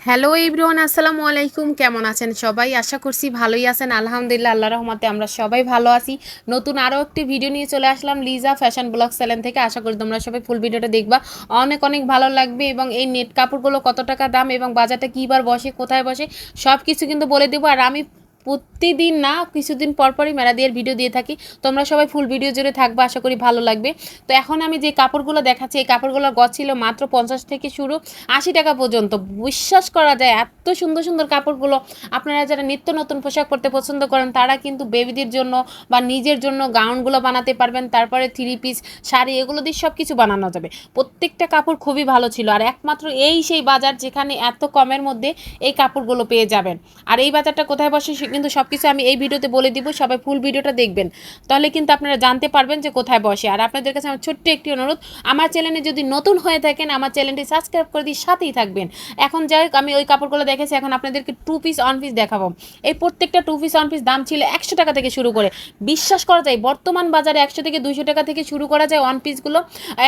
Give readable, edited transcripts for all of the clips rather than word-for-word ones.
Hello everyone, আসসালামু আলাইকুম। কেমন আছেন সবাই? আশা করছি ভালোই আছেন। আলহামদুলিল্লাহ, আল্লাহর রহমতে আমরা সবাই ভালো আছি। নতুন আরও একটি ভিডিও নিয়ে চলে আসলাম লিজা ফ্যাশন ব্লগ চ্যানেল থেকে। আশা করি তোমরা সবাই ফুল ভিডিওটা দেখবা, অনেক অনেক ভালো লাগবে। এবং এই নেট কাপড়গুলো কত টাকা দাম এবং বাজারটা কী বার বসে, কোথায় বসে, সব কিছু কিন্তু বলে দেবো। আর আমি প্রতিদিন না, কিছুদিন পরপরই মেলা দিয়ে ভিডিও দিয়ে থাকি। তোমরা সবাই ফুল ভিডিও জুড়ে থাকবে, আশা করি ভালো লাগবে। তো এখন আমি যে কাপড়গুলো দেখাচ্ছি, এই কাপড়গুলোর গছ ছিল মাত্র 50 থেকে শুরু 80 টাকা পর্যন্ত। বিশ্বাস করা যায় এত সুন্দর সুন্দর কাপড়গুলো। আপনারা যারা নিত্য নতুন পোশাক পরতে পছন্দ করেন তারা কিন্তু বেবিদের জন্য বা নিজের জন্য গাউনগুলো বানাতে পারবেন। তারপরে থ্রি পিস, শাড়ি, এগুলো দিয়ে সব কিছু বানানো যাবে। প্রত্যেকটা কাপড় খুবই ভালো ছিল। আর একমাত্র এই সেই বাজার যেখানে এত কমের মধ্যে এই কাপড়গুলো পেয়ে যাবেন। আর এই বাজারটা কোথায় বসে কিন্তু সব কিছু আমি এই ভিডিওতে বলে দিব। সবাই ফুল ভিডিওটা দেখবেন, তাহলে কিন্তু আপনারা জানতে পারবেন যে কোথায় বসে। আর আপনাদের কাছে আমার ছোট্ট একটি অনুরোধ, আমার চ্যানেলে যদি নতুন হয়ে থাকেন আমার চ্যানেলটি সাবস্ক্রাইব করে দিয়ে সাথেই থাকবেন। এখন যাই হোক, আমি ওই কাপড়গুলো দেখেছি, এখন আপনাদেরকে টু পিস অন পিস দেখাবো। এই প্রত্যেকটা টু পিস অন পিস দাম ছিল 100 টাকা থেকে শুরু করে। বিশ্বাস করা যায় বর্তমান বাজারে 100 থেকে 200 টাকা থেকে শুরু করা যায় অন পিসগুলো।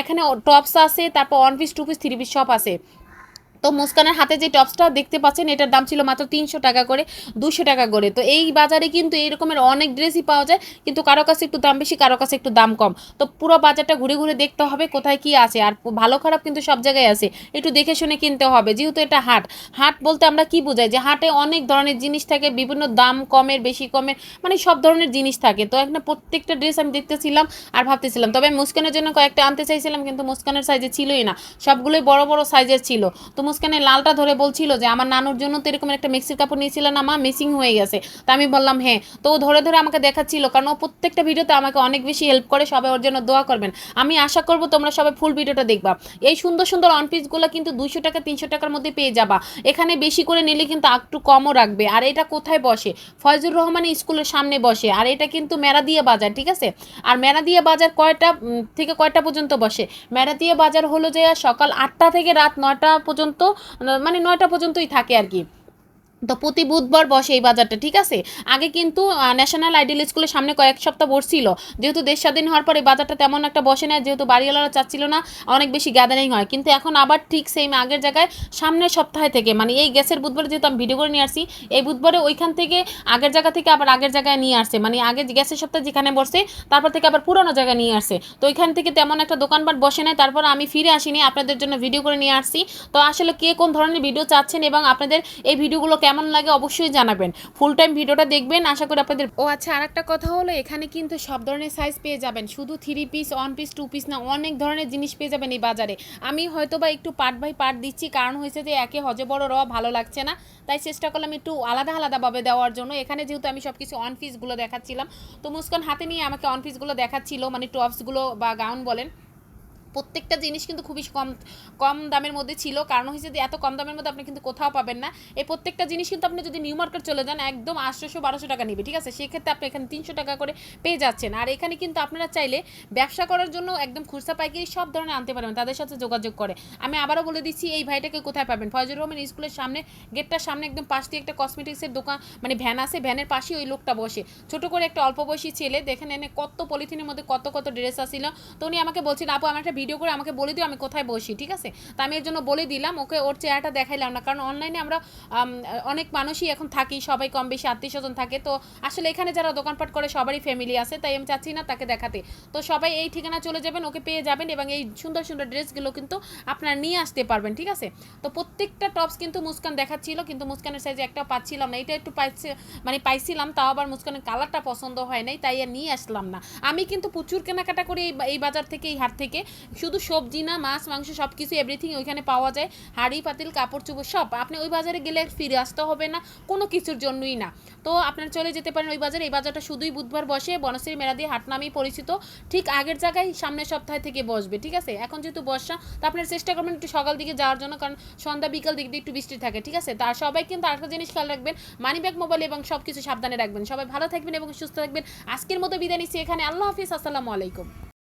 এখানে টপস আছে, তারপর one piece, two piece, three piece সব আছে। তো মুস্কানের হাতে যে টপসটা দেখতে পাচ্ছেন, এটার দাম ছিল মাত্র 300 টাকা করে, 200 টাকা করে। তো এই বাজারে কিন্তু এই রকমের অনেক ড্রেসই পাওয়া যায়, কিন্তু কারো কাছে একটু দাম বেশি, কারো কাছে একটু দাম কম। তো পুরো বাজারটা ঘুরে ঘুরে দেখতে হবে কোথায় কি আছে। আর ভালো খারাপ কিন্তু সব জায়গায় আছে, একটু দেখে শুনে কিনতে হবে। যেহেতু এটা হাট, হাট বলতে আমরা কি বোঝাই, যে হাটে অনেক ধরনের জিনিস থাকে, বিভিন্ন দাম কমের বেশি কমের, মানে সব ধরনের জিনিস থাকে। তো একটা প্রত্যেকটা ড্রেস আমি দেখতেছিলাম আর ভাবতেছিলাম। তবে আমি মুস্কানের জন্য কয়েকটা আনতে চাইছিলাম, কিন্তু মুস্কানের সাইজে ছিলই না, সবগুলোই বড় বড় সাইজের ছিল। তো মুস্কানের লালটা ধরে বলছিল যে আমার নানুর জন্য তো এরকম একটা মিক্সির কাপড় নিয়েছিল না মা, মিসিং হয়ে গেছে। তো আমি বললাম হ্যাঁ। তো ও ধরে ধরে আমাকে দেখাচ্ছিল, কারণ ও প্রত্যেকটা ভিডিওতে আমাকে অনেক বেশি হেল্প করে। সবাই ওর জন্য দোয়া করবেন। আমি আশা করব তোমরা সবাই ফুল ভিডিওটা দেখবা। এই সুন্দর সুন্দর অন পিসগুলো কিন্তু 200 টাকা 300 টাকার মধ্যে পেয়ে যাবা। এখানে বেশি করে নিলে কিন্তু একটু কমও রাখবে। আর এটা কোথায় বসে? ফয়জুর রহমান স্কুলের সামনে বসে। আর এটা কিন্তু মেরাদিয়া বাজার, ঠিক আছে? আর মেরাদিয়া বাজার কয়টা থেকে কয়টা পর্যন্ত বসে? মেরাদিয়া বাজার হলো যে সকাল 8টা থেকে রাত 9টা পর্যন্ত, মানে 9টা পর্যন্তই থাকে আর কি। তো প্রতি বুধবার বসে এই বাজারটা, ঠিক আছে? আগে কিন্তু ন্যাশনাল আইডিয়াল স্কুলের সামনে কয়েক সপ্তাহ বসছিল। যেহেতু দেশ স্বাধীন হওয়ার পর এই বাজারটা তেমন একটা বসে না, যেহেতু বাড়িওয়ালারা চাচ্ছিল না অনেক বেশি গ্যাদারিং হয়। কিন্তু এখন আবার ঠিক সেম আগের জায়গায় সামনের সপ্তাহে থেকে, মানে এই গ্যাসের বুধবারে যেহেতু আমি ভিডিও করে নিয়ে আসছি, এই বুধবারে ওইখান থেকে আগের জায়গা থেকে আবার আগের জায়গায় নিয়ে আসছে। মানে আগে গ্যাসের সপ্তাহে যেখানে বসে তারপর থেকে আবার পুরোনো জায়গায় নিয়ে আসছে। তো ওইখান থেকে তেমন একটা দোকানপাট বসে নাই। তারপর আমি ফিরে আসিনি, আপনাদের জন্য ভিডিও করে নিয়ে আসছি। তো আসলে কে কোন ধরনের ভিডিও চাচ্ছেন এবং আপনাদের এই ভিডিওগুলো কেমন লাগে অবশ্যই জানাবেন। ফুল টাইম ভিডিওটা দেখবেন, আশা করি আপনাদের। ও আচ্ছা, আর একটা কথা হলো, এখানে কিন্তু সব ধরনের সাইজ পেয়ে যাবেন, শুধু three piece, one piece, two piece না, অনেক ধরনের জিনিস পেয়ে যাবেন এই বাজারে। আমি হয়তো বা একটু পার্ট বাই পার্ট দিচ্ছি, কারণ হয়েছে যে একে হজে বড় র ভালো লাগছে না, তাই চেষ্টা করলাম একটু আলাদা আলাদাভাবে দেওয়ার জন্য। এখানে যেহেতু আমি সব কিছু অন পিসগুলো দেখাচ্ছিলাম, তো মুস্কান হাতে নিয়ে আমাকে অন পিসগুলো দেখাচ্ছিল, মানে টপসগুলো বা গাউন বলেন। প্রত্যেকটা জিনিস কিন্তু খুবই কম কম দামের মধ্যে ছিল, কারণ হচ্ছে যে এত কম দামের মধ্যে আপনি কিন্তু কোথাও পাবেন না। এই প্রত্যেকটা জিনিস কিন্তু আপনি যদি নিউ মার্কেট চলে যান একদম 800-1200 টাকা নেবে, ঠিক আছে? সেক্ষেত্রে আপনি এখানে 300 টাকা করে পেয়ে যাচ্ছেন। আর এখানে কিন্তু আপনারা চাইলে ব্যবসা করার জন্য একদম খুচরা পাইকারি সব ধরনের আনতে পারবেন, তাদের সাথে যোগাযোগ করে। আমি আবারও বলে দিচ্ছি, এই ভাইটাকে কোথায় পাবেন? ফয়জুর রহমান স্কুলের সামনে, গেটটার সামনে একদম পাশ দিয়ে একটা কসমেটিক্সের দোকান, মানে ভ্যান আছে, ভ্যানের পাশেই ওই লোকটা বসে। ছোট করে একটা অল্প বয়সী ছেলে, দেখেন এনে কত পলিথিনের মধ্যে কত কত ড্রেস আসছিল। তো উনি আমাকে বলছেন, আপু আমার একটা ভিডিও করে আমাকে বলে দিও আমি কোথায় বসি, ঠিক আছে? তা আমি এর জন্য বলে দিলাম ওকে, ওর চেহারাটা দেখাইলাম না, কারণ অনলাইনে আমরা অনেক মানুষই এখন থাকি, সবাই কম বেশি আত্মীয় স্বজন থাকে। তো আসলে এখানে যারা দোকানপাট করে সবারই ফ্যামিলি আছে, তাই আমি চাচ্ছি না তাকে দেখাতে। তো সবাই এই ঠিকানা চলে যাবেন, ওকে পেয়ে যাবেন এবং এই সুন্দর সুন্দর ড্রেসগুলো কিন্তু আপনারা নিয়ে আসতে পারবেন, ঠিক আছে? তো প্রত্যেকটা টপস কিন্তু মুস্কান দেখাচ্ছিল, কিন্তু মুস্কানের সাইজে একটাও পাচ্ছিলাম না। এটা একটু মানে পাইছিলাম, তাও আবার মুস্কানের কালারটা পছন্দ হয় নাই, তাই আর নিয়ে আসলাম না। আমি কিন্তু প্রচুর কেনাকাটা করি এই বাজার থেকে, এই হাট থেকে। শুধু সবজি না, মাছ মাংস সব কিছু এভরিথিং ওইখানে পাওয়া যায়। হাঁড়ি পাতিল কাপড় চোপড় সব, আপনি ওই বাজারে গেলে ফিরে আসতে হবে না কোনো কিছুর জন্যই না। তো আপনারা চলে যেতে পারেন ওই বাজারে। এই বাজারটা শুধুই বুধবার বসে, বনশ্রী মেলাদি হাট নামেই পরিচিত। ঠিক আগের জায়গায় সামনের সপ্তাহে থেকে বসবে, ঠিক আছে? এখন যেহেতু বর্ষা, তো আপনারা চেষ্টা করবেন একটু সকাল দিকে যাওয়ার জন্য, কারণ সন্ধ্যা বিকাল দিক দিয়ে একটু বৃষ্টি থাকে, ঠিক আছে? তার সবাই কিন্তু আরেকটা জিনিস খেয়াল রাখবেন, মানি ব্যাগ মোবাইল এবং সব কিছু সাবধানে রাখবেন। সবাই ভালো থাকবেন এবং সুস্থ থাকবেন। আজকের মতো বিদায় নিচ্ছি এখানে। আল্লাহ হাফিজ, আসসালামু আলাইকুম।